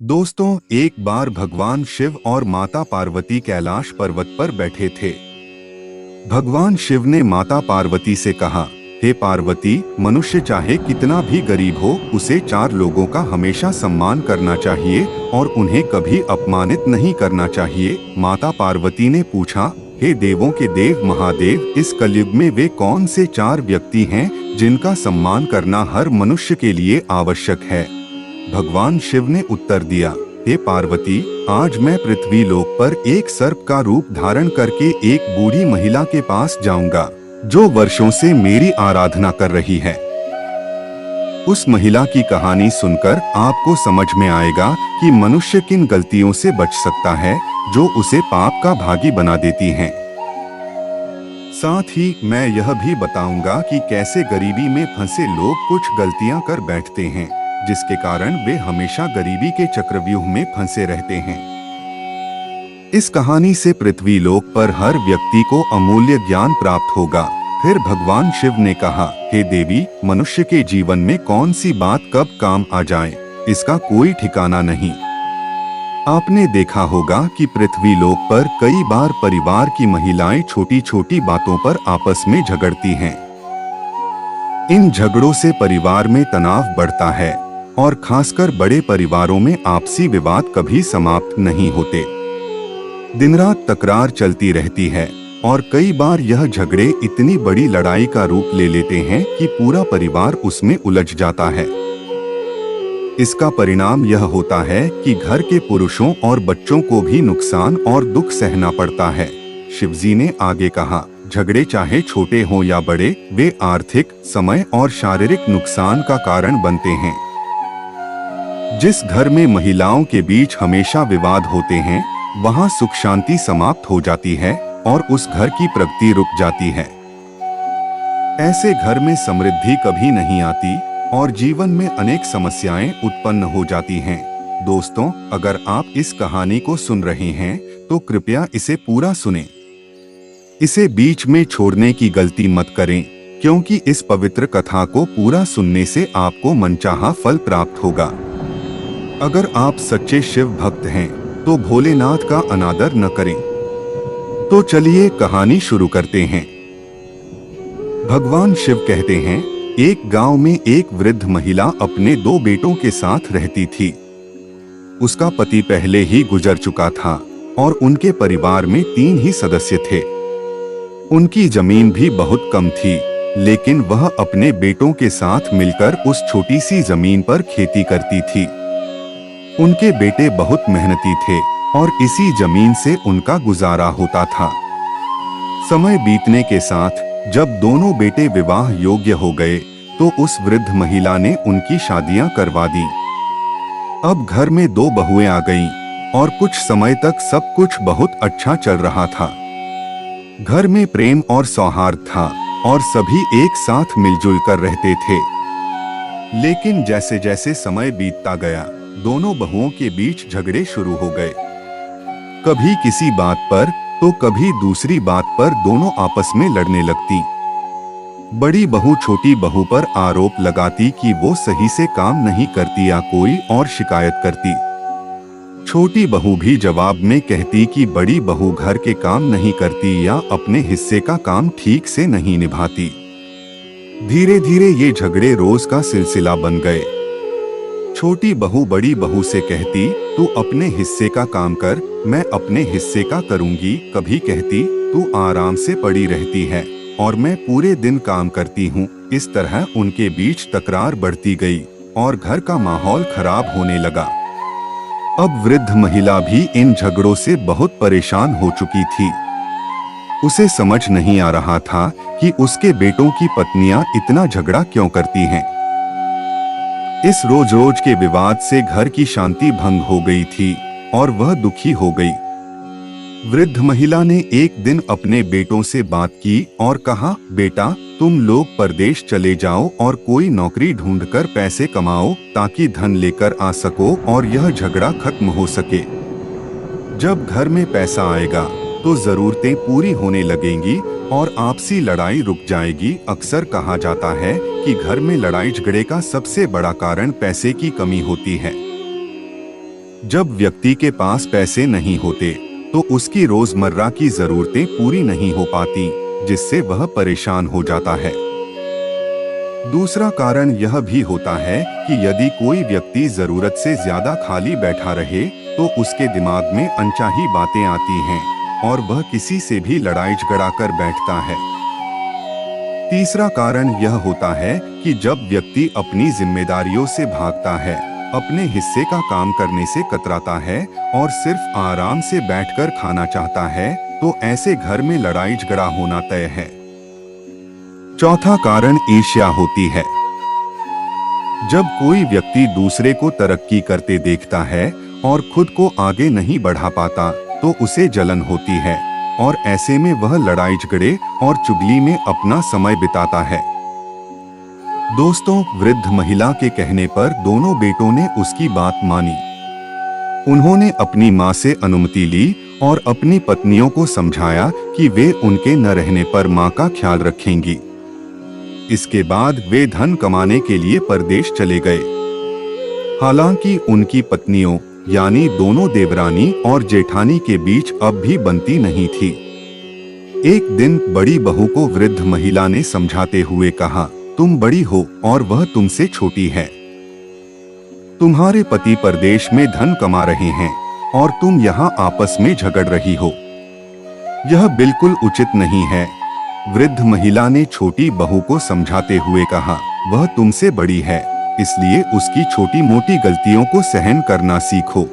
दोस्तों, एक बार भगवान शिव और माता पार्वती कैलाश पर्वत पर बैठे थे। भगवान शिव ने माता पार्वती से कहा, हे पार्वती, मनुष्य चाहे कितना भी गरीब हो, उसे 4 लोगों का हमेशा सम्मान करना चाहिए और उन्हें कभी अपमानित नहीं करना चाहिए। माता पार्वती ने पूछा, हे देवों के देव महादेव, इस कलयुग में वे कौन से 4 व्यक्ति हैं जिनका सम्मान करना हर मनुष्य के लिए आवश्यक है? भगवान शिव ने उत्तर दिया, हे पार्वती, आज मैं पृथ्वी लोक पर एक सर्प का रूप धारण करके एक बूढ़ी महिला के पास जाऊंगा, जो वर्षों से मेरी आराधना कर रही है। उस महिला की कहानी सुनकर आपको समझ में आएगा कि मनुष्य किन गलतियों से बच सकता है जो उसे पाप का भागी बना देती हैं। साथ ही मैं यह भी बताऊंगा कि कैसे गरीबी में फंसे लोग कुछ गलतियां कर बैठते हैं, जिसके कारण वे हमेशा गरीबी के चक्रव्यूह में फंसे रहते हैं। इस कहानी से पृथ्वी लोक पर हर व्यक्ति को अमूल्य ज्ञान प्राप्त होगा। फिर भगवान शिव ने कहा, हे देवी, मनुष्य के जीवन में कौन सी बात कब काम आ जाए, इसका कोई ठिकाना नहीं। आपने देखा होगा कि पृथ्वी लोक पर कई बार परिवार की महिलाएं छोटी छोटी बातों पर आपस में झगड़ती हैं। इन झगड़ों से परिवार में तनाव बढ़ता है और खासकर बड़े परिवारों में आपसी विवाद कभी समाप्त नहीं होते। दिन रात तकरार चलती रहती है और कई बार यह झगड़े इतनी बड़ी लड़ाई का रूप ले लेते हैं कि पूरा परिवार उसमें उलझ जाता है। इसका परिणाम यह होता है कि घर के पुरुषों और बच्चों को भी नुकसान और दुख सहना पड़ता है। शिवजी ने आगे कहा, झगड़े चाहे छोटे हों या बड़े, वे आर्थिक, समय और शारीरिक नुकसान का कारण बनते हैं। जिस घर में महिलाओं के बीच हमेशा विवाद होते हैं, वहां सुख शांति समाप्त हो जाती है और उस घर की प्रगति रुक जाती है। ऐसे घर में समृद्धि कभी नहीं आती और जीवन में अनेक समस्याएं उत्पन्न हो जाती हैं। दोस्तों, अगर आप इस कहानी को सुन रहे हैं तो कृपया इसे पूरा सुनें। इसे बीच में छोड़ने की गलती मत करें, क्योंकि इस पवित्र कथा को पूरा सुनने से आपको मनचाहा फल प्राप्त होगा। अगर आप सच्चे शिव भक्त हैं तो भोलेनाथ का अनादर न करें। तो चलिए कहानी शुरू करते हैं। भगवान शिव कहते हैं, एक गांव में एक वृद्ध महिला अपने 2 बेटों के साथ रहती थी। उसका पति पहले ही गुजर चुका था और उनके परिवार में 3 ही सदस्य थे। उनकी जमीन भी बहुत कम थी, लेकिन वह अपने बेटों के साथ मिलकर उस छोटी सी जमीन पर खेती करती थी। उनके बेटे बहुत मेहनती थे और इसी जमीन से उनका गुजारा होता था। समय बीतने के साथ जब दोनों बेटे विवाह योग्य हो गए तो उस वृद्ध महिला ने उनकी शादियां करवा दी। अब घर में 2 बहुएं आ गईं और कुछ समय तक सब कुछ बहुत अच्छा चल रहा था। घर में प्रेम और सौहार्द था और सभी एक साथ मिलजुल कर रहते थे। लेकिन जैसे जैसे समय बीतता गया, दोनों बहुओं के बीच झगड़े शुरू हो गए। कभी किसी बात पर तो कभी दूसरी बात पर दोनों आपस में लड़ने लगती। बड़ी बहू छोटी बहू पर आरोप लगाती कि वो सही से काम नहीं करती या कोई और शिकायत करती। छोटी बहू भी जवाब में कहती कि बड़ी बहू घर के काम नहीं करती या अपने हिस्से का काम ठीक से नहीं निभाती। धीरे धीरे ये झगड़े रोज का सिलसिला बन गए। छोटी बहू बड़ी बहू से कहती, तू अपने हिस्से का काम कर, मैं अपने हिस्से का करूंगी। कभी कहती, तू आराम से पड़ी रहती है और मैं पूरे दिन काम करती हूँ। इस तरह उनके बीच तकरार बढ़ती गई और घर का माहौल खराब होने लगा। अब वृद्ध महिला भी इन झगड़ों से बहुत परेशान हो चुकी थी। उसे समझ नहीं आ रहा था कि उसके बेटों की पत्नियां इतना झगड़ा क्यों करती हैं। इस रोज रोज के विवाद से घर की शांति भंग हो गई थी और वह दुखी हो गई। वृद्ध महिला ने एक दिन अपने बेटों से बात की और कहा, बेटा, तुम लोग परदेश चले जाओ और कोई नौकरी ढूंढकर पैसे कमाओ ताकि धन लेकर आ सको और यह झगड़ा खत्म हो सके। जब घर में पैसा आएगा तो जरूरतें पूरी होने लगेंगी और आपसी लड़ाई रुक जाएगी। अक्सर कहा जाता है कि घर में लड़ाई झगड़े का सबसे बड़ा कारण पैसे की कमी होती है। जब व्यक्ति के पास पैसे नहीं होते तो उसकी रोजमर्रा की जरूरतें पूरी नहीं हो पाती, जिससे वह परेशान हो जाता है। दूसरा कारण यह भी होता है कि यदि कोई व्यक्ति जरूरत से ज्यादा खाली बैठा रहे तो उसके दिमाग में अनचाही बातें आती हैं और वह किसी से भी लड़ाई झगड़ा कर बैठता है। तीसरा कारण यह होता है कि जब व्यक्ति अपनी जिम्मेदारियों से भागता है, अपने हिस्से का काम करने से कतराता है और सिर्फ आराम से बैठकर खाना चाहता है, तो ऐसे घर में लड़ाई झगड़ा होना तय है। चौथा कारण ईर्ष्या होती है। जब कोई व्यक्ति दूसरे को तरक्की करते देखता है और खुद को आगे नहीं बढ़ा पाता तो उसे जलन होती है और ऐसे में वह लड़ाई झगड़े और चुगली में अपना समय बिताता है। दोस्तों, वृद्ध महिला के कहने पर दोनों बेटों ने उसकी बात मानी। उन्होंने अपनी मां से अनुमति ली और अपनी पत्नियों को समझाया कि वे उनके न रहने पर मां का ख्याल रखेंगी। इसके बाद वे धन कमाने के लिए परदेश चले गए। हालांकि उनकी पत्नियों यानी दोनों देवरानी और जेठानी के बीच अब भी बनती नहीं थी। एक दिन बड़ी बहू को वृद्ध महिला ने समझाते हुए कहा, तुम बड़ी हो और वह तुमसे छोटी है। तुम्हारे पति परदेश में धन कमा रहे हैं और तुम यहाँ आपस में झगड़ रही हो। यह बिल्कुल उचित नहीं है। वृद्ध महिला ने छोटी बहू को समझाते हुए कहा, वह तुमसे बड़ी है, इसलिए उसकी छोटी मोटी गलतियों को सहन करना सीखो।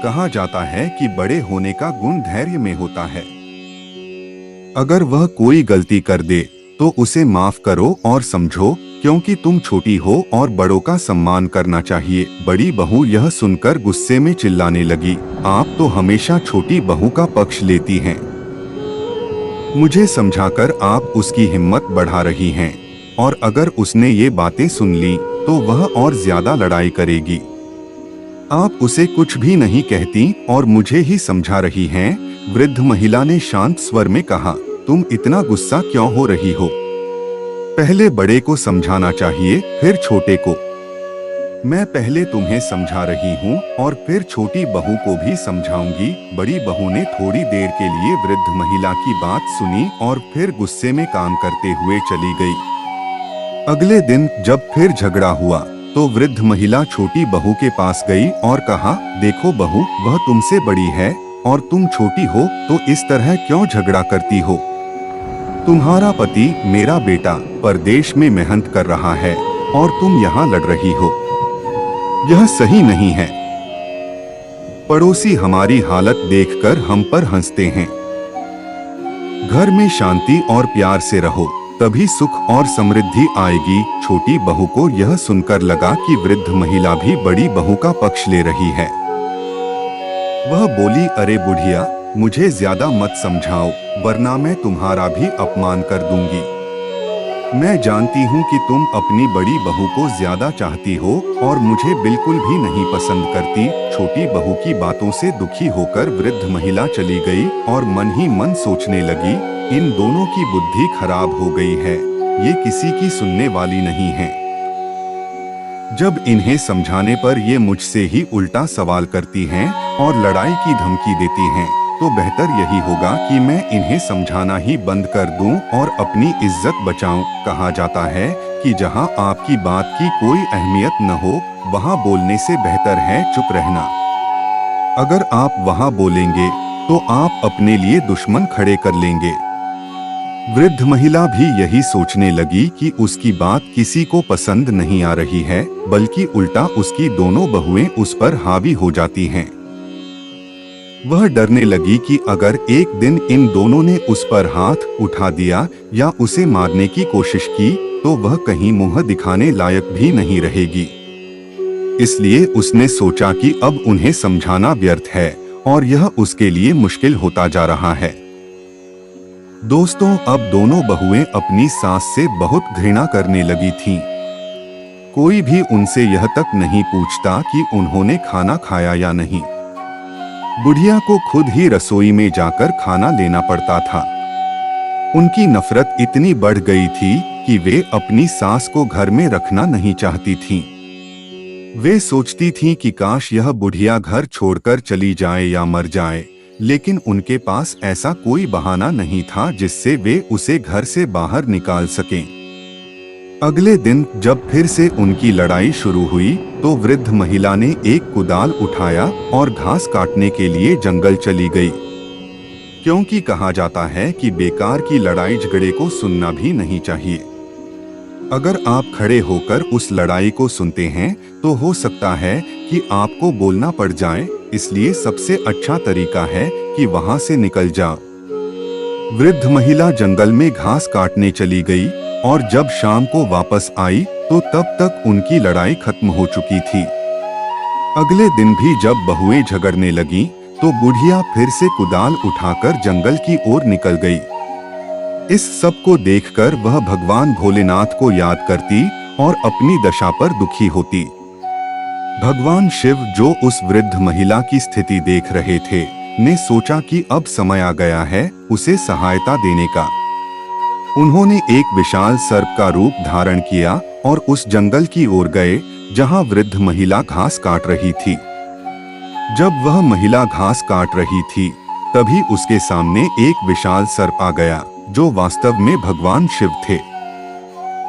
कहा जाता है कि बड़े होने का गुण धैर्य में होता है। अगर वह कोई गलती कर दे तो उसे माफ करो और समझो, क्योंकि तुम छोटी हो और बड़ों का सम्मान करना चाहिए। बड़ी बहू यह सुनकर गुस्से में चिल्लाने लगी, आप तो हमेशा छोटी बहू का पक्ष लेती हैं। मुझे समझाकर आप उसकी हिम्मत बढ़ा रही हैं और अगर उसने ये बातें सुन ली तो वह और ज्यादा लड़ाई करेगी। आप उसे कुछ भी नहीं कहती और मुझे ही समझा रही हैं। वृद्ध महिला ने शांत स्वर में कहा, तुम इतना गुस्सा क्यों हो रही हो? पहले बड़े को समझाना चाहिए, फिर छोटे को। मैं पहले तुम्हें समझा रही हूँ और फिर छोटी बहू को भी समझाऊंगी। बड़ी बहू ने थोड़ी देर के लिए वृद्ध महिला की बात सुनी और फिर गुस्से में काम करते हुए चली गई। अगले दिन जब फिर झगड़ा हुआ तो वृद्ध महिला छोटी बहू के पास गई और कहा, देखो बहू, वह तुमसे बड़ी है और तुम छोटी हो, तो इस तरह क्यों झगड़ा करती हो? तुम्हारा पति, मेरा बेटा, परदेश में मेहनत कर रहा है और तुम यहाँ लड़ रही हो। यह सही नहीं है। पड़ोसी हमारी हालत देखकर हम पर हंसते हैं। घर में शांति और प्यार से रहो, तभी सुख और समृद्धि आएगी। छोटी बहू को यह सुनकर लगा कि वृद्ध महिला भी बड़ी बहू का पक्ष ले रही है। वह बोली, अरे बुढ़िया, मुझे ज्यादा मत समझाओ, वरना मैं तुम्हारा भी अपमान कर दूंगी। मैं जानती हूँ कि तुम अपनी बड़ी बहू को ज्यादा चाहती हो और मुझे बिल्कुल भी नहीं पसंद करती। छोटी बहू की बातों से दुखी होकर वृद्ध महिला चली गई और मन ही मन सोचने लगी, इन दोनों की बुद्धि खराब हो गई है, ये किसी की सुनने वाली नहीं है। जब इन्हें समझाने पर ये मुझसे ही उल्टा सवाल करती हैं और लड़ाई की धमकी देती हैं, तो बेहतर यही होगा कि मैं इन्हें समझाना ही बंद कर दूं और अपनी इज्जत बचाऊं। कहा जाता है कि जहां आपकी बात की कोई अहमियत न हो, वहां बोलने से बेहतर है चुप रहना। अगर आप वहां बोलेंगे तो आप अपने लिए दुश्मन खड़े कर लेंगे। वृद्ध महिला भी यही सोचने लगी कि उसकी बात किसी को पसंद नहीं आ रही है, बल्कि उल्टा उसकी दोनों बहुएं उस पर हावी हो जाती हैं। वह डरने लगी कि अगर एक दिन इन दोनों ने उस पर हाथ उठा दिया या उसे मारने की कोशिश की तो वह कहीं मुंह दिखाने लायक भी नहीं रहेगी। इसलिए उसने सोचा कि अब उन्हें समझाना व्यर्थ है और यह उसके लिए मुश्किल होता जा रहा है। दोस्तों, अब दोनों बहुएं अपनी सास से बहुत घृणा करने लगी थीं। कोई भी उनसे यह तक नहीं पूछता कि उन्होंने खाना खाया या नहीं। बुढ़िया को खुद ही रसोई में जाकर खाना लेना पड़ता था। उनकी नफरत इतनी बढ़ गई थी कि वे अपनी सास को घर में रखना नहीं चाहती थीं। वे सोचती थीं कि काश यह बुढ़िया घर छोड़कर चली जाए या मर जाए, लेकिन उनके पास ऐसा कोई बहाना नहीं था जिससे वे उसे घर से बाहर निकाल सकें। अगले दिन जब फिर से उनकी लड़ाई शुरू हुई तो वृद्ध महिला ने एक कुदाल उठाया और घास काटने के लिए जंगल चली गई, क्योंकि कहा जाता है कि बेकार की लड़ाई झगड़े को सुनना भी नहीं चाहिए। अगर आप खड़े होकर उस लड़ाई को सुनते हैं तो हो सकता है कि आपको बोलना पड़ जाए, इसलिए सबसे अच्छा तरीका है कि वहां से निकल जाओ। वृद्ध महिला जंगल में घास काटने चली गई और जब शाम को वापस आई तो तब तक उनकी लड़ाई खत्म हो चुकी थी। अगले दिन भी जब बहुएं झगड़ने लगीं, तो बुढ़िया फिर से कुदाल उठाकर जंगल की ओर निकल गई। इस सब को देखकर वह भगवान भोलेनाथ को याद करती और अपनी दशा पर दुखी होती। भगवान शिव, जो उस वृद्ध महिला की स्थिति देख रहे थे, ने सोचा कि अब समय आ गया है उसे सहायता देने का। उन्होंने एक विशाल सर्प का रूप धारण किया और उस जंगल की ओर गए जहां वृद्ध महिला घास काट रही थी। जब वह महिला घास काट रही थी, तभी उसके सामने एक विशाल सर्प आ गया, जो वास्तव में भगवान शिव थे।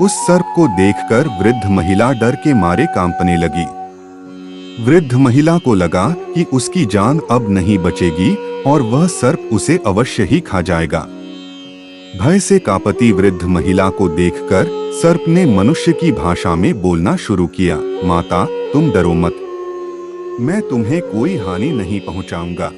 उस सर्प को देखकर वृद्ध महिला डर के मारे कांपने लगी। वृद्ध महिला को लगा कि उसकी जान अब नहीं बचेगी और वह सर्प उसे अवश्य ही खा जाएगा। भय से कांपती वृद्ध महिला को देखकर सर्प ने मनुष्य की भाषा में बोलना शुरू किया। माता, तुम डरो मत, मैं तुम्हें कोई हानि नहीं पहुंचाऊंगा।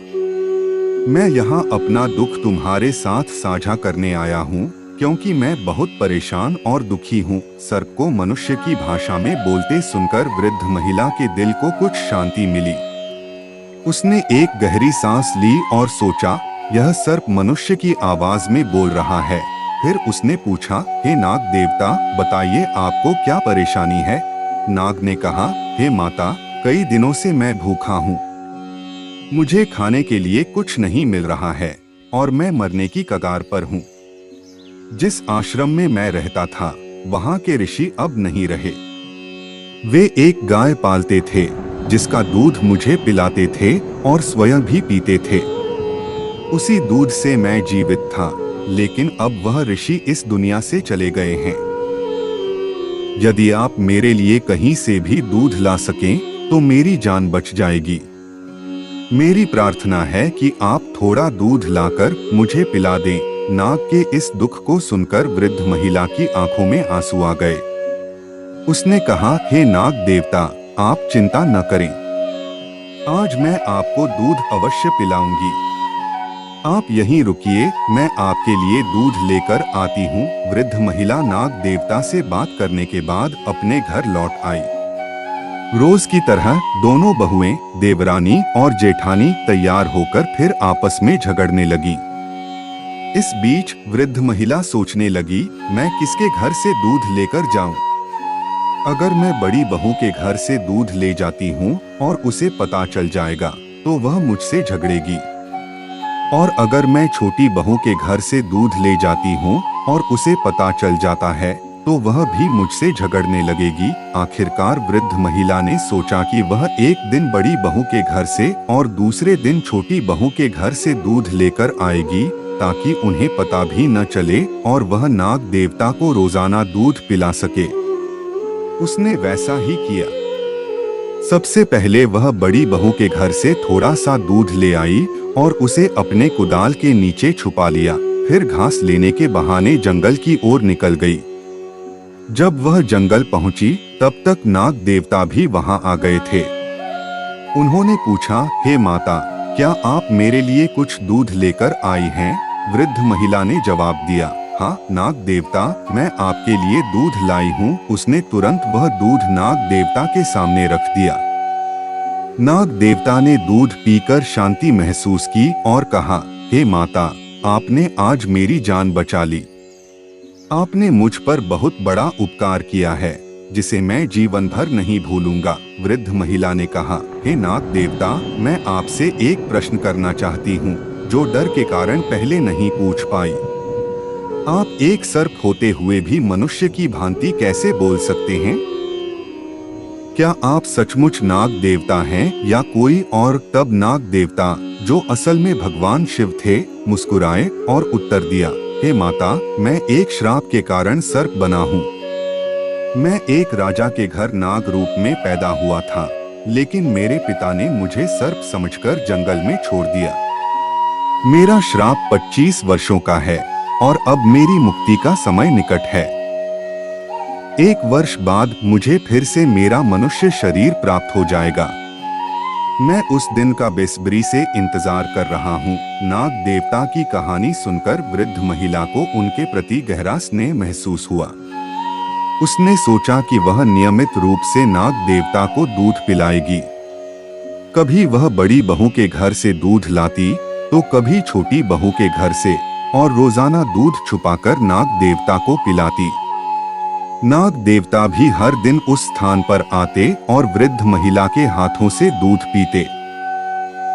मैं यहाँ अपना दुख तुम्हारे साथ साझा करने आया हूँ, क्योंकि मैं बहुत परेशान और दुखी हूँ। सर्प को मनुष्य की भाषा में बोलते सुनकर वृद्ध महिला के दिल को कुछ शांति मिली। उसने एक गहरी सांस ली और सोचा, यह सर्प मनुष्य की आवाज में बोल रहा है। फिर उसने पूछा, हे नाग देवता, बताइए आपको क्या परेशानी है? नाग ने कहा, हे माता, कई दिनों से मैं भूखा हूँ। मुझे खाने के लिए कुछ नहीं मिल रहा है और मैं मरने की कगार पर हूँ। जिस आश्रम में मैं रहता था, वहाँ के ऋषि अब नहीं रहे। वे एक गाय पालते थे जिसका दूध मुझे पिलाते थे और स्वयं भी पीते थे। उसी दूध से मैं जीवित था, लेकिन अब वह ऋषि इस दुनिया से चले गए हैं। यदि आप मेरे लिए कहीं से भी दूध ला सकें तो मेरी जान बच जाएगी। मेरी प्रार्थना है कि आप थोड़ा दूध लाकर मुझे पिला दें। नाग के इस दुख को सुनकर वृद्ध महिला की आंखों में आंसू आ गए। उसने कहा, हे नाग देवता, आप चिंता न करें, आज मैं आपको दूध अवश्य पिलाऊंगी। आप यहीं रुकिए, मैं आपके लिए दूध लेकर आती हूँ। वृद्ध महिला नाग देवता से बात करने के बाद अपने घर लौट आई। रोज की तरह दोनों बहुएं, देवरानी और जेठानी, तैयार होकर फिर आपस में झगड़ने लगी। इस बीच वृद्ध महिला सोचने लगी, मैं किसके घर से दूध लेकर जाऊं? अगर मैं बड़ी बहू के घर से दूध ले जाती हूं और उसे पता चल जाएगा तो वह मुझसे झगड़ेगी, और अगर मैं छोटी बहू के घर से दूध ले जाती हूं और उसे पता चल जाता है तो वह भी मुझसे झगड़ने लगेगी। आखिरकार वृद्ध महिला ने सोचा कि वह एक दिन बड़ी बहू के घर से और दूसरे दिन छोटी बहू के घर से दूध लेकर आएगी, ताकि उन्हें पता भी न चले और वह नाग देवता को रोजाना दूध पिला सके। उसने वैसा ही किया। सबसे पहले वह बड़ी बहू के घर से थोड़ा सा दूध ले आई और उसे अपने कुदाल के नीचे छुपा लिया। फिर घास लेने के बहाने जंगल की ओर निकल गई। जब वह जंगल पहुंची तब तक नाग देवता भी वहां आ गए थे। उन्होंने पूछा, हे माता, क्या आप मेरे लिए कुछ दूध लेकर आई हैं? वृद्ध महिला ने जवाब दिया, हाँ नाग देवता, मैं आपके लिए दूध लाई हूँ। उसने तुरंत वह दूध नाग देवता के सामने रख दिया। नाग देवता ने दूध पीकर शांति महसूस की और कहा, हे माता, आपने आज मेरी जान बचा ली। आपने मुझ पर बहुत बड़ा उपकार किया है, जिसे मैं जीवन भर नहीं भूलूंगा। वृद्ध महिला ने कहा, हे नाग देवता, मैं आपसे एक प्रश्न करना चाहती हूँ, जो डर के कारण पहले नहीं पूछ पाई। आप एक सर्प होते हुए भी मनुष्य की भांति कैसे बोल सकते हैं? क्या आप सचमुच नाग देवता हैं या कोई और? तब नाग देवता, जो असल में भगवान शिव थे, मुस्कुराए और उत्तर दिया, हे माता, मैं एक श्राप के कारण सर्प बना हूँ। मैं एक राजा के घर नाग रूप में पैदा हुआ था, लेकिन मेरे पिता ने मुझे सर्प समझकर जंगल में छोड़ दिया। मेरा श्राप 25 वर्षों का है और अब मेरी मुक्ति का समय निकट है। 1 वर्ष बाद मुझे फिर से मेरा मनुष्य शरीर प्राप्त हो जाएगा। मैं उस दिन का बेसब्री से इंतजार कर रहा हूँ। नाग देवता की कहानी सुनकर वृद्ध महिला को उनके प्रति गहरा स्नेह महसूस हुआ। उसने सोचा कि वह नियमित रूप से नाग देवता को दूध पिलाएगी। कभी वह बड़ी बहू के घर से दूध लाती तो कभी छोटी बहू के घर से, और रोजाना दूध छुपाकर नाग देवता को पिलाती। नाग देवता भी हर दिन उस स्थान पर आते और वृद्ध महिला के हाथों से दूध पीते।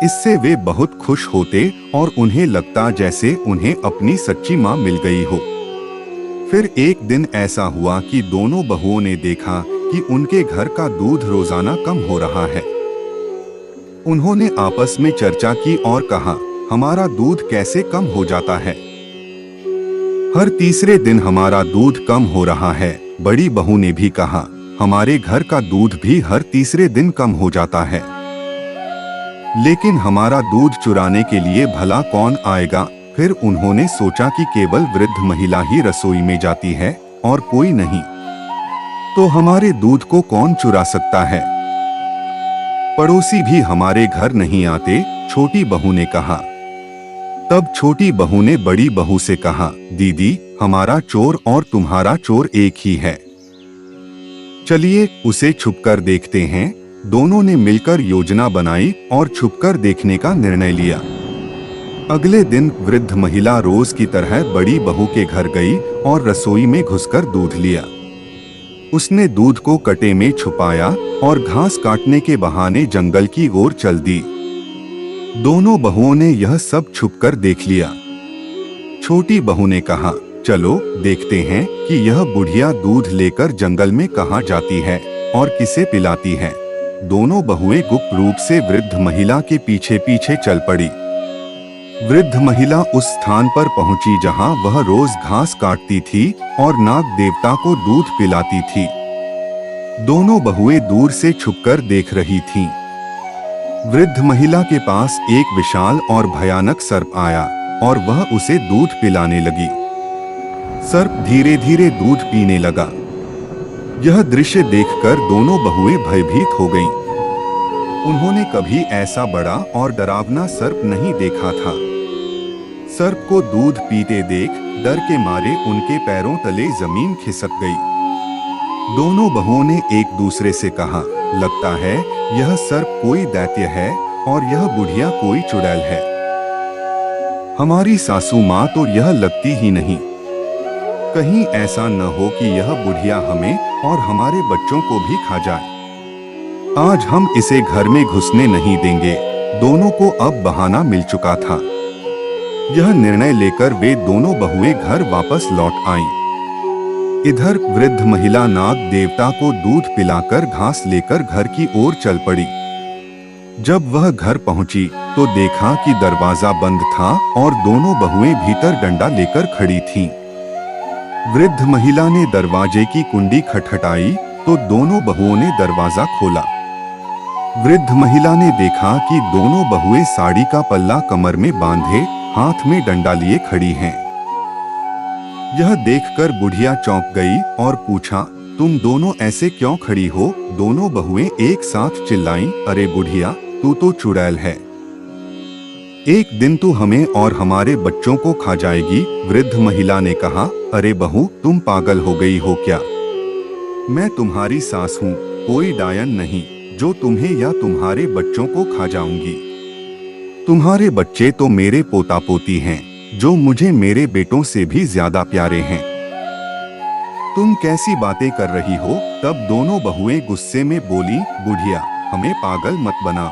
इससे वे बहुत खुश होते और उन्हें लगता जैसे उन्हें अपनी सच्ची मां मिल गई हो। फिर एक दिन ऐसा हुआ कि दोनों बहुओं ने देखा कि उनके घर का दूध रोजाना कम हो रहा है। उन्होंने आपस में चर्चा की और कहा, हमारा दूध कैसे कम हो जाता है? हर तीसरे दिन हमारा दूध कम हो रहा है। बड़ी बहू ने भी कहा, हमारे घर का दूध भी हर तीसरे दिन कम हो जाता है। लेकिन हमारा दूध चुराने के लिए भला कौन आएगा? फिर उन्होंने सोचा कि केवल वृद्ध महिला ही रसोई में जाती है और कोई नहीं, तो हमारे दूध को कौन चुरा सकता है? पड़ोसी भी हमारे घर नहीं आते, छोटी बहू ने कहा। तब छोटी बहू ने बड़ी बहू से कहा, दीदी, हमारा चोर और तुम्हारा चोर एक ही है। चलिए उसे छुपकर देखते हैं। दोनों ने मिलकर योजना बनाई और छुपकर देखने का निर्णय लिया। अगले दिन वृद्ध महिला रोज की तरह बड़ी बहू के घर गई और रसोई में घुसकर दूध लिया। उसने दूध को कटे में छुपाया और घास काटने के बहाने जंगल की ओर चल दी। दोनों बहुओं ने यह सब छुपकर देख लिया। छोटी बहू ने कहा, चलो देखते हैं कि यह बुढ़िया दूध लेकर जंगल में कहाँ जाती है और किसे पिलाती है। दोनों बहुएं गुप्त रूप से वृद्ध महिला के पीछे पीछे चल पड़ी। वृद्ध महिला उस स्थान पर पहुंची जहां वह रोज घास काटती थी और नाग देवता को दूध पिलाती थी। दोनों बहुएं दूर से छुपकर देख रही थीं। वृद्ध महिला के पास एक विशाल और भयानक सर्प आया और वह उसे दूध पिलाने लगी। सर्प धीरे धीरे दूध पीने लगा। यह दृश्य देखकर दोनों बहुएं भयभीत हो गईं। उन्होंने कभी ऐसा बड़ा और डरावना सर्प नहीं देखा था। सर्प को दूध पीते देख डर के मारे उनके पैरों तले जमीन खिसक गई। दोनों बहुओं ने एक दूसरे से कहा, लगता है यह सर्प कोई दैत्य है और यह बुढ़िया कोई चुड़ैल है। हमारी सासू माँ तो यह लगती ही नहीं। कहीं ऐसा न हो कि यह बुढ़िया हमें और हमारे बच्चों को भी खा जाए। आज हम इसे घर में घुसने नहीं देंगे। दोनों को अब बहाना मिल चुका था। यह निर्णय लेकर वे दोनों बहुएं घर वापस लौट आईं। इधर वृद्ध महिला नाग देवता को दूध पिलाकर घास लेकर घर की ओर चल पड़ी। जब वह घर पहुंची तो देखा कि दरवाजा बंद था और दोनों बहुएं भीतर डंडा लेकर खड़ी थीं। वृद्ध महिला ने दरवाजे की कुंडी खटखटाई तो दोनों बहुओं ने दरवाजा खोला। वृद्ध महिला ने देखा कि दोनों बहुएं साड़ी का पल्ला कमर में बांधे हाथ में डंडा लिए खड़ी हैं। यह देखकर बुढ़िया चौंक गई और पूछा, तुम दोनों ऐसे क्यों खड़ी हो? दोनों बहुएं एक साथ चिल्लाईं, अरे बुढ़िया, तू तो चुड़ैल है। एक दिन तू हमें और हमारे बच्चों को खा जाएगी। वृद्ध महिला ने कहा, अरे बहू, तुम पागल हो गई हो क्या? मैं तुम्हारी सास हूँ, कोई डायन नहीं जो तुम्हें या तुम्हारे बच्चों को खा जाऊंगी। तुम्हारे बच्चे तो मेरे पोता पोती हैं, जो मुझे मेरे बेटों से भी ज्यादा प्यारे हैं। तुम कैसी बातें कर रही हो? तब दोनों बहुएं गुस्से में बोली, बुढ़िया, हमें पागल मत बना।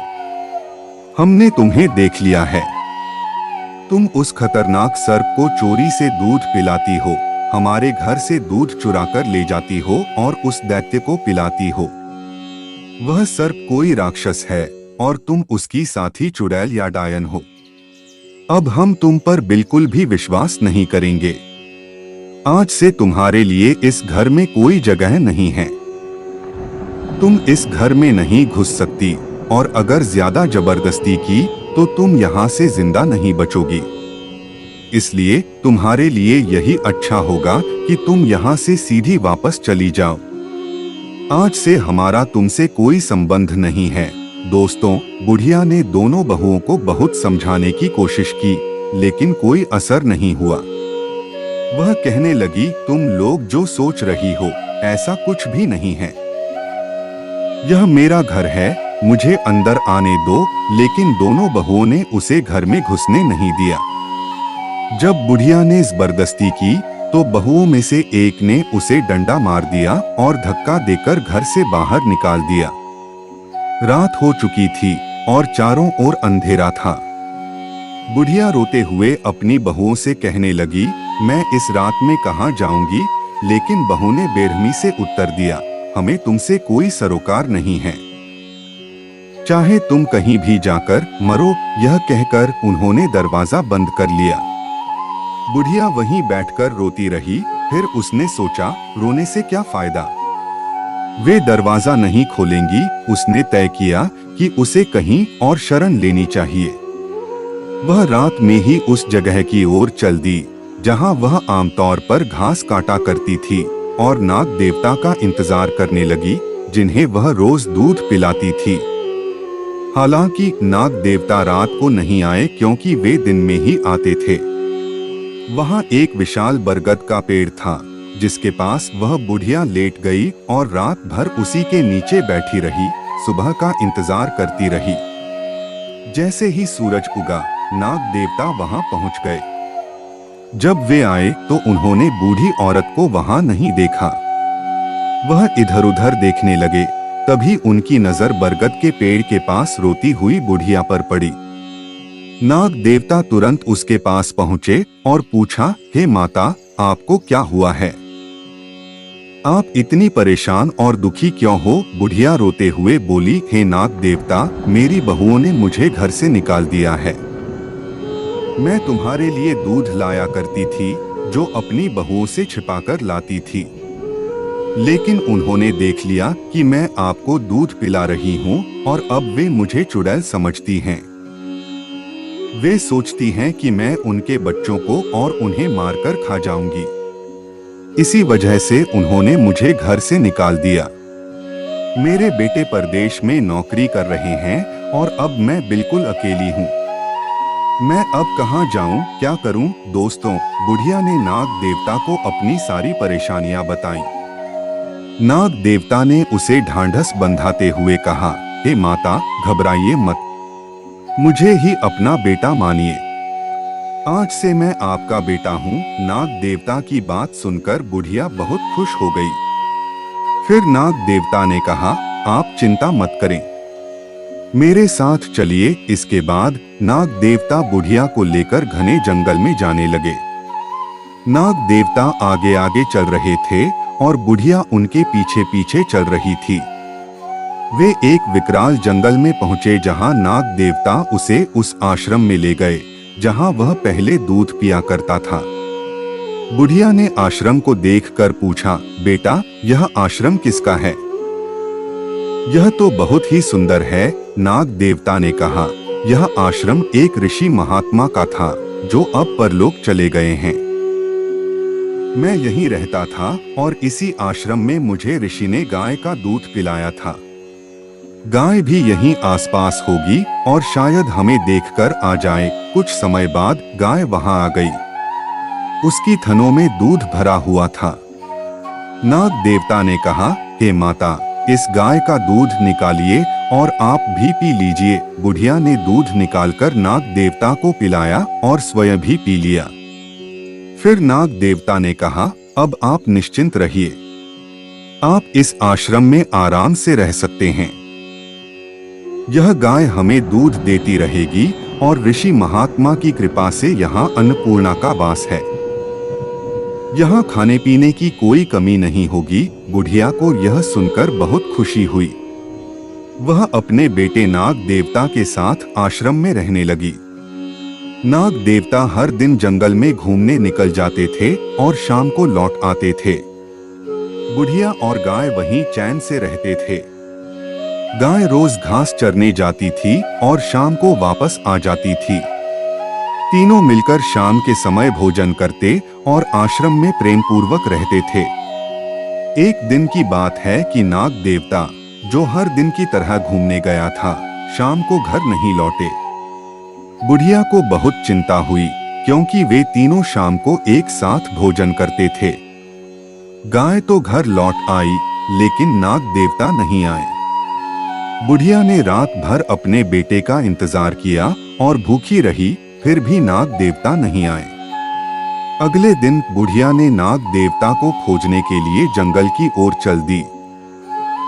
हमने तुम्हें देख लिया है। तुम उस खतरनाक सर्प को चोरी से दूध पिलाती हो, हमारे घर से दूध चुराकर ले जाती हो और उस दैत्य को पिलाती हो। वह सर्प कोई राक्षस है और तुम उसकी साथी चुड़ैल या डायन हो। अब हम तुम पर बिल्कुल भी विश्वास नहीं करेंगे। आज से तुम्हारे लिए इस घर में कोई जगह नहीं है। तुम इस घर में नहीं घुस सकती और अगर ज्यादा जबरदस्ती की तो तुम यहाँ से जिंदा नहीं बचोगी। इसलिए तुम्हारे लिए यही अच्छा होगा कि तुम यहाँ से सीधी वापस चली जाओ। आज से हमारा तुमसे कोई संबंध नहीं है। दोस्तों, बुढ़िया ने दोनों बहुओं को बहुत समझाने की कोशिश की, लेकिन कोई असर नहीं हुआ। वह कहने लगी, तुम लोग जो सोच रही हो ऐसा कुछ भी नहीं है। यह मेरा घर है, मुझे अंदर आने दो। लेकिन दोनों बहुओं ने उसे घर में घुसने नहीं दिया। जब बुढ़िया ने जबरदस्ती की तो बहुओं में से एक ने उसे डंडा मार दिया और धक्का देकर घर से बाहर निकाल दिया। रात हो चुकी थी और चारों ओर अंधेरा था। बुढ़िया रोते हुए अपनी बहुओं से कहने लगी, मैं इस रात में कहाँ जाऊंगी। लेकिन बहू ने बेरहमी से उत्तर दिया, हमें तुमसे कोई सरोकार नहीं है, चाहे तुम कहीं भी जाकर मरो। यह कहकर उन्होंने दरवाजा बंद कर लिया। बुढ़िया वहीं बैठकर रोती रही। फिर उसने सोचा, रोने से क्या फायदा, वे दरवाजा नहीं खोलेंगी। उसने तय किया कि उसे कहीं और शरण लेनी चाहिए। वह रात में ही उस जगह की ओर चल दी जहां वह आमतौर पर घास काटा करती थी और नाग देवता का इंतजार करने लगी, जिन्हें वह रोज दूध पिलाती थी। हालांकि नाग देवता रात को नहीं आए क्योंकि वे दिन में ही आते थे। वहां एक विशाल बरगद का पेड़ था जिसके पास वह बुढ़िया लेट गई और रात भर उसी के नीचे बैठी रही, सुबह का इंतजार करती रही। जैसे ही सूरज उगा, नाग देवता वहां पहुंच गए। जब वे आए तो उन्होंने बूढ़ी औरत को वहां नहीं देखा। वह इधर उधर देखने लगे। तभी उनकी नजर बरगद के पेड़ के पास रोती हुई बुढ़िया पर पड़ी। नाग देवता तुरंत उसके पास पहुंचे और पूछा, हे माता, आपको क्या हुआ है? आप इतनी परेशान और दुखी क्यों हो? बुढ़िया रोते हुए बोली, हे नाग देवता, मेरी बहुओं ने मुझे घर से निकाल दिया है। मैं तुम्हारे लिए दूध लाया करती थी जो अपनी बहुओं से छिपाकर लाती थी, लेकिन उन्होंने देख लिया कि मैं आपको दूध पिला रही हूँ और अब वे मुझे चुड़ैल समझती हैं। वे सोचती हैं कि मैं उनके बच्चों को और उन्हें मारकर खा जाऊंगी। इसी वजह से उन्होंने मुझे घर से निकाल दिया। मेरे बेटे परदेश में नौकरी कर रहे हैं और अब मैं बिल्कुल अकेली हूँ। मैं अब कहाँ जाऊँ, क्या करूँ? दोस्तों, बुढ़िया ने नाग देवता को अपनी सारी परेशानियां बताई। नाग देवता ने उसे ढांढस बंधाते हुए कहा, हे माता, घबराइए मत, मुझे ही अपना बेटा मानिए। आज से मैं आपका बेटा हूँ। नाग देवता की बात सुनकर बुढ़िया बहुत खुश हो गई। फिर नाग देवता ने कहा, आप चिंता मत करें, मेरे साथ चलिए। इसके बाद नाग देवता बुढ़िया को लेकर घने जंगल में जाने लगे। नाग देवता आगे आगे चल रहे थे और बुढ़िया उनके पीछे पीछे चल रही थी। वे एक विकराल जंगल में पहुंचे जहां नाग देवता उसे उस आश्रम में ले गए जहां वह पहले दूध पिया करता था। बुढ़िया ने आश्रम को देखकर पूछा, बेटा, यह आश्रम किसका है? यह तो बहुत ही सुंदर है, नाग देवता ने कहा। यह आश्रम एक ऋषि महात्मा का था जो अब परलोक चले गए हैं। मैं यहीं रहता था और इसी आश्रम में मुझे ऋषि ने गाय का दूध पिलाया था। गाय भी यहीं आसपास होगी और शायद हमें देखकर आ जाए। कुछ समय बाद गाय वहां आ गई। उसकी थनों में दूध भरा हुआ था। नाग देवता ने कहा, हे माता, इस गाय का दूध निकालिए और आप भी पी लीजिए। बुढ़िया ने दूध निकालकर नाग देवता को पिलाया और स्वयं भी पी लिया। फिर नाग देवता ने कहा, अब आप निश्चिंत रहिए, आप इस आश्रम में आराम से रह सकते हैं। यह गाय हमें दूध देती रहेगी और ऋषि महात्मा की कृपा से यहाँ अन्नपूर्णा का वास है। यहाँ खाने पीने की कोई कमी नहीं होगी। बुढ़िया को यह सुनकर बहुत खुशी हुई। वह अपने बेटे नाग देवता के साथ आश्रम में रहने लगी। नाग देवता हर दिन जंगल में घूमने निकल जाते थे और शाम को लौट आते थे। बुढ़िया और गाय वहीं चैन से रहते थे। गाय रोज घास चरने जाती थी और शाम को वापस आ जाती थी। तीनों मिलकर शाम के समय भोजन करते और आश्रम में प्रेम पूर्वक रहते थे। एक दिन की बात है कि नाग देवता, जो हर दिन की तरह घूमने गया था, शाम को घर नहीं लौटे। बुढ़िया को बहुत चिंता हुई क्योंकि वे तीनों शाम को एक साथ भोजन करते थे। गाय तो घर लौट आई, लेकिन नाग देवता नहीं आए। बुढ़िया ने रात भर अपने बेटे का इंतजार किया और भूखी रही, फिर भी नाग देवता नहीं आए। अगले दिन बुढ़िया ने नाग देवता को खोजने के लिए जंगल की ओर चल दी।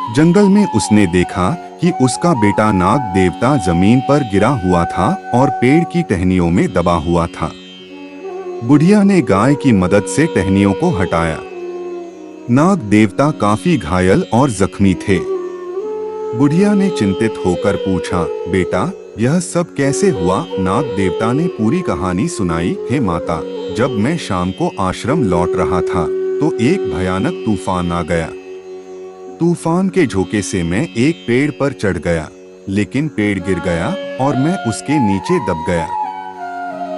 जंगल में उसने देखा कि उसका बेटा नाग देवता जमीन पर गिरा हुआ था और पेड़ की टहनियों में दबा हुआ था। बुढ़िया ने गाय की मदद से टहनियों को हटाया। नाग देवता काफी घायल और जख्मी थे। बुढ़िया ने चिंतित होकर पूछा, बेटा यह सब कैसे हुआ? नाग देवता ने पूरी कहानी सुनाई। हे माता, जब मैं शाम को आश्रम लौट रहा था तो एक भयानक तूफान आ गया। तूफान के झोंके से मैं एक पेड़ पर चढ़ गया, लेकिन पेड़ गिर गया और मैं उसके नीचे दब गया।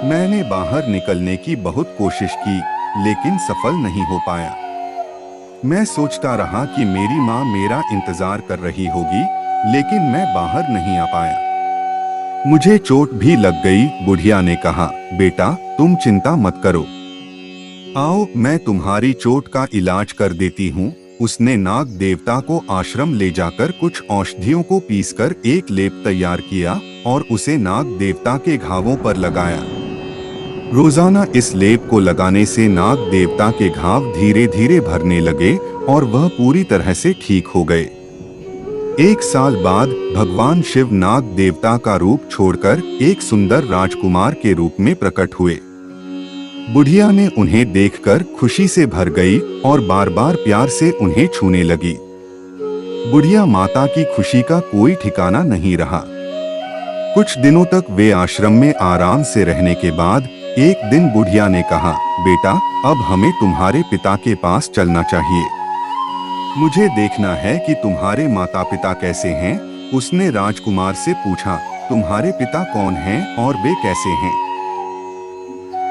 मैंने बाहर निकलने की बहुत कोशिश की, लेकिन सफल नहीं हो पाया। मैं सोचता रहा कि मेरी माँ मेरा इंतजार कर रही होगी, लेकिन मैं बाहर नहीं आ पाया। मुझे चोट भी लग गई। बुढ़िया ने कहा, बेटा तुम चिंता मत करो, आओ मैं तुम्हारी चोट का इलाज कर देती हूँ। उसने नाग देवता को आश्रम ले जाकर कुछ औषधियों को पीसकर एक लेप तैयार किया और उसे नाग देवता के घावों पर लगाया। रोजाना इस लेप को लगाने से नाग देवता के घाव धीरे धीरे भरने लगे और वह पूरी तरह से ठीक हो गए। एक साल बाद भगवान शिव नाग देवता का रूप छोड़कर एक सुंदर राजकुमार के रूप में प्रकट हुए। बुढ़िया ने उन्हें देखकर खुशी से भर गई और बार बार प्यार से उन्हें छूने लगी। बुढ़िया माता की खुशी का कोई ठिकाना नहीं रहा। कुछ दिनों तक वे आश्रम में आराम से रहने के बाद एक दिन बुढ़िया ने कहा, बेटा अब हमें तुम्हारे पिता के पास चलना चाहिए। मुझे देखना है कि तुम्हारे माता पिता कैसे हैं। उसने राजकुमार से पूछा, तुम्हारे पिता कौन हैं और वे कैसे हैं?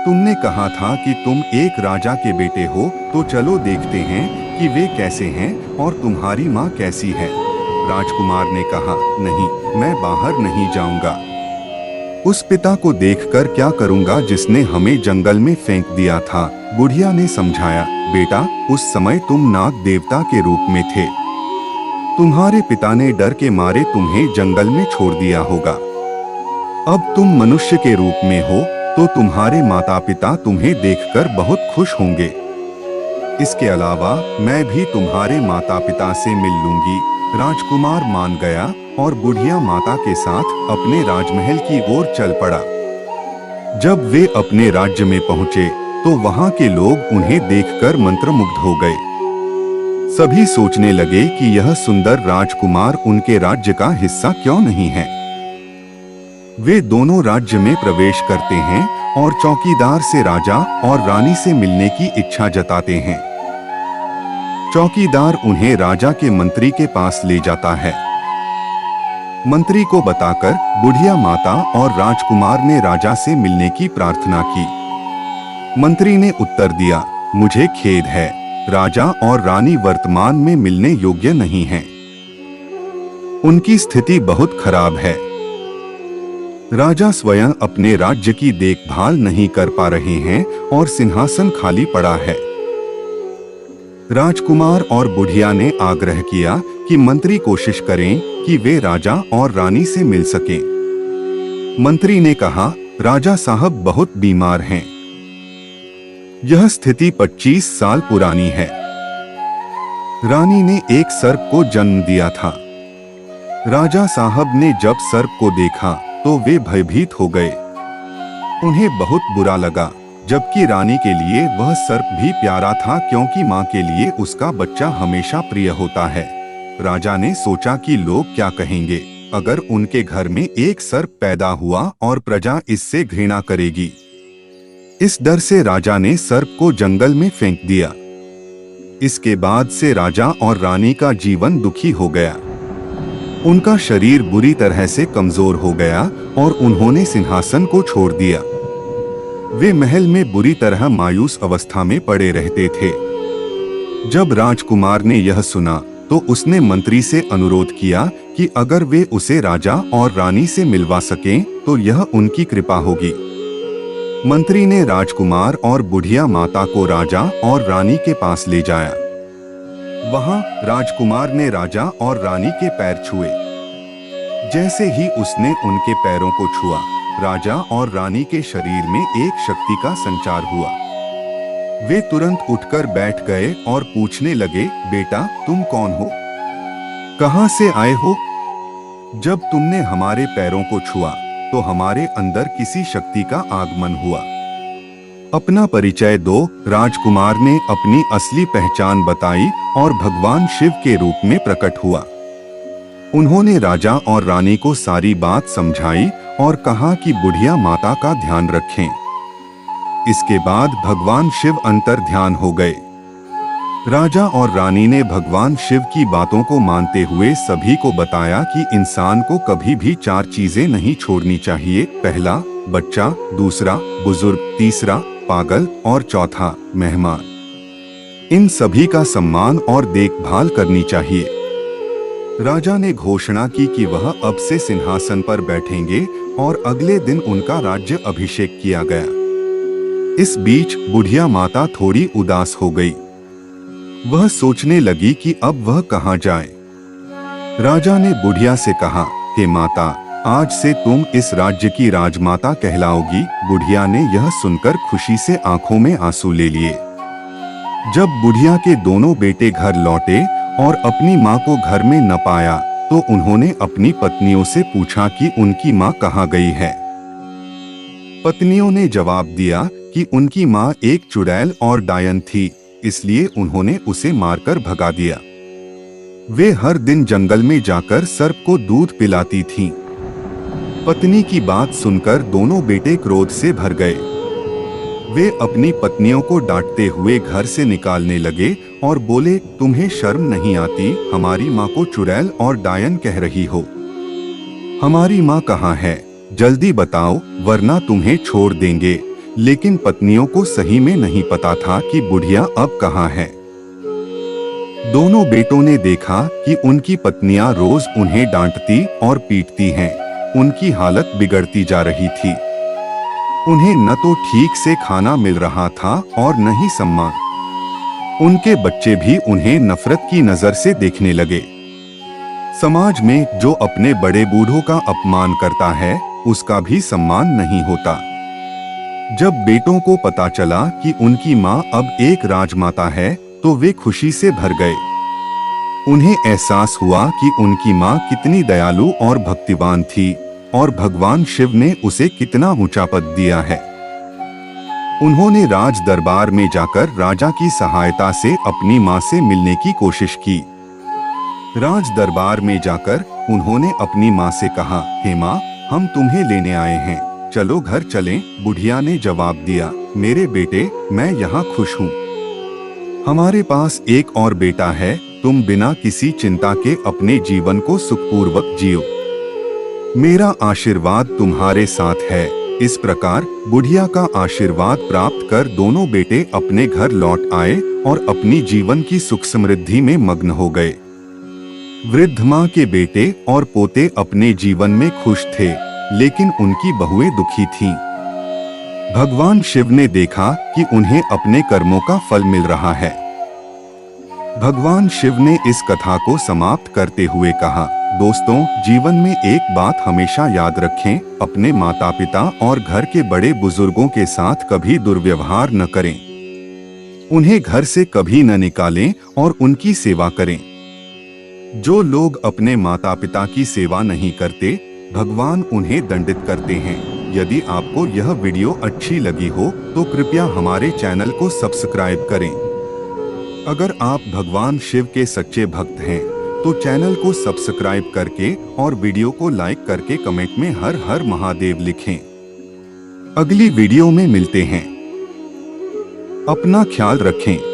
तुमने कहा था कि तुम एक राजा के बेटे हो, तो चलो देखते हैं कि वे कैसे हैं और तुम्हारी माँ कैसी है। राजकुमार ने कहा, नहीं, मैं बाहर नहीं जाऊंगा। उस पिता को देखकर क्या करूंगा जिसने हमें जंगल में फेंक दिया था। बुढ़िया ने समझाया, बेटा उस समय तुम नाग देवता के रूप में थे। तुम्हारे पिता ने डर के मारे तुम्हें जंगल में छोड़ दिया होगा। अब तुम मनुष्य के रूप में हो तो तुम्हारे माता पिता तुम्हें देखकर बहुत खुश होंगे। इसके अलावा मैं भी तुम्हारे माता पिता से मिल लूंगी। राजकुमार मान गया और बुढ़िया माता के साथ अपने राजमहल की ओर चल पड़ा। जब वे अपने राज्य में पहुंचे तो वहां के लोग उन्हें देखकर मंत्रमुग्ध हो गए। सभी सोचने लगे कि यह सुंदर राजकुमार उनके राज्य का हिस्सा क्यों नहीं है। वे दोनों राज्य में प्रवेश करते हैं और चौकीदार से राजा और रानी से मिलने की इच्छा जताते हैं। चौकीदार उन्हें राजा के मंत्री के पास ले जाता है। मंत्री को बताकर बुढ़िया माता और राजकुमार ने राजा से मिलने की प्रार्थना की। मंत्री ने उत्तर दिया, मुझे खेद है, राजा और रानी वर्तमान में मिलने योग्य नहीं हैं। उनकी स्थिति बहुत खराब है। राजा स्वयं अपने राज्य की देखभाल नहीं कर पा रहे हैं और सिंहासन खाली पड़ा है। राजकुमार और बुढ़िया ने आग्रह किया कि मंत्री कोशिश करें कि वे राजा और रानी से मिल सकें। मंत्री ने कहा, राजा साहब बहुत बीमार हैं। यह स्थिति 25 साल पुरानी है। रानी ने एक सर्प को जन्म दिया था। राजा साहब ने जब सर्प को देखा तो वे भयभीत हो गए। उन्हें बहुत बुरा लगा, जबकि रानी के लिए वह सर्प भी प्यारा था क्योंकि माँ के लिए उसका बच्चा हमेशा प्रिय होता है। राजा ने सोचा कि लोग क्या कहेंगे अगर उनके घर में एक सर्प पैदा हुआ और प्रजा इससे घृणा करेगी। इस डर से राजा ने सर्प को जंगल में फेंक दिया। इसके बाद से राजा और रानी का जीवन दुखी हो गया। उनका शरीर बुरी तरह से कमजोर हो गया और उन्होंने सिंहासन को छोड़ दिया। वे महल में बुरी तरह मायूस अवस्था में पड़े रहते थे। जब राजकुमार ने यह सुना तो उसने मंत्री से अनुरोध किया कि अगर वे उसे राजा और रानी से मिलवा सकें तो यह उनकी कृपा होगी। मंत्री ने राजकुमार और बुढ़िया माता को राजा और रानी के पास ले जाया। वहां राजकुमार ने राजा और रानी के पैर छुए। जैसे ही उसने उनके पैरों को छुआ, राजा और रानी के शरीर में एक शक्ति का संचार हुआ। वे तुरंत उठकर बैठ गए और पूछने लगे, बेटा तुम कौन हो, कहां से आए हो? जब तुमने हमारे पैरों को छुआ तो हमारे अंदर किसी शक्ति का आगमन हुआ। अपना परिचय दो। राजकुमार ने अपनी असली पहचान बताई और भगवान शिव के रूप में प्रकट हुआ। उन्होंने राजा और रानी को सारी बात समझाई और कहा कि बुढ़िया माता का ध्यान रखें। इसके बाद भगवान शिव अंतर ध्यान हो गए। राजा और रानी ने भगवान शिव की बातों को मानते हुए सभी को बताया कि इंसान को कभी भी 4 चीजें नहीं छोड़नी चाहिए। पहला बच्चा, दूसरा बुजुर्ग, तीसरा पागल और चौथा मेहमान। इन सभी का सम्मान और देखभाल करनी चाहिए। राजा ने घोषणा की कि वह अब से सिंहासन पर बैठेंगे और अगले दिन उनका राज्य अभिषेक किया गया। इस बीच बुढ़िया माता थोड़ी उदास हो गई। वह सोचने लगी कि अब वह कहां जाए। राजा ने बुढ़िया से कहा, हे माता, आज से तुम इस राज्य की राजमाता कहलाओगी। बुढ़िया ने यह सुनकर खुशी से आंखों में आंसू ले लिए। जब बुढ़िया के दोनों बेटे घर लौटे और अपनी माँ को घर में न पाया तो उन्होंने अपनी पत्नियों से पूछा कि उनकी माँ कहाँ गई है। पत्नियों ने जवाब दिया कि उनकी माँ एक चुड़ैल और डायन थी, इसलिए उन्होंने उसे मारकर भगा दिया। वे हर दिन जंगल में जाकर सर्प को दूध पिलाती थीं। पत्नी की बात सुनकर दोनों बेटे क्रोध से भर गए। वे अपनी पत्नियों को डांटते हुए घर से निकालने लगे और बोले, तुम्हें शर्म नहीं आती? हमारी माँ को चुड़ैल और डायन कह रही हो। हमारी माँ कहाँ है? जल्दी बताओ वरना तुम्हें छोड़ देंगे। लेकिन पत्नियों को सही में नहीं पता था कि बुढ़िया अब कहाँ है। दोनों बेटों ने देखा कि उनकी पत्नियां रोज उन्हें डांटती और पीटती हैं। उनकी हालत बिगड़ती जा रही थी। उन्हें न तो ठीक से खाना मिल रहा था और न ही सम्मान। उनके बच्चे भी उन्हें नफरत की नजर से देखने लगे। समाज में जो अपने बड़े बूढ़ों का अपमान करता है उसका भी सम्मान नहीं होता। जब बेटों को पता चला कि उनकी माँ अब एक राजमाता है तो वे खुशी से भर गए। उन्हें एहसास हुआ कि उनकी माँ कितनी दयालु और भक्तिवान थी और भगवान शिव ने उसे कितना ऊंचा पद दिया है। उन्होंने राज दरबार में जाकर राजा की सहायता से अपनी माँ से मिलने की कोशिश की। राज दरबार में जाकर उन्होंने अपनी माँ से कहा, हे माँ, हम तुम्हें लेने आए हैं, चलो घर चलें। बुढ़िया ने जवाब दिया, मेरे बेटे, मैं यहाँ खुश हूँ। हमारे पास एक और बेटा है। तुम बिना किसी चिंता के अपने जीवन को सुखपूर्वक जियो। मेरा आशीर्वाद तुम्हारे साथ है। इस प्रकार बुढ़िया का आशीर्वाद प्राप्त कर दोनों बेटे अपने घर लौट आए और अपनी जीवन की सुख समृद्धि में मग्न हो गए। वृद्ध माँ के बेटे और पोते अपने जीवन में खुश थे, लेकिन उनकी बहुएं दुखी थीं। भगवान शिव ने देखा कि उन्हें अपने कर्मों का फल मिल रहा है। भगवान शिव ने इस कथा को समाप्त करते हुए कहा, दोस्तों, जीवन में एक बात हमेशा याद रखें, अपने माता पिता और घर के बड़े बुजुर्गों के साथ कभी दुर्व्यवहार न करें। उन्हें घर से कभी न निकालें और उनकी सेवा करें। जो लोग अपने माता पिता की सेवा नहीं करते, भगवान उन्हें दंडित करते हैं। यदि आपको यह वीडियो अच्छी लगी हो तो कृपया हमारे चैनल को सब्सक्राइब करें। अगर आप भगवान शिव के सच्चे भक्त हैं तो चैनल को सब्सक्राइब करके और वीडियो को लाइक करके कमेंट में हर हर महादेव लिखें। अगली वीडियो में मिलते हैं। अपना ख्याल रखें।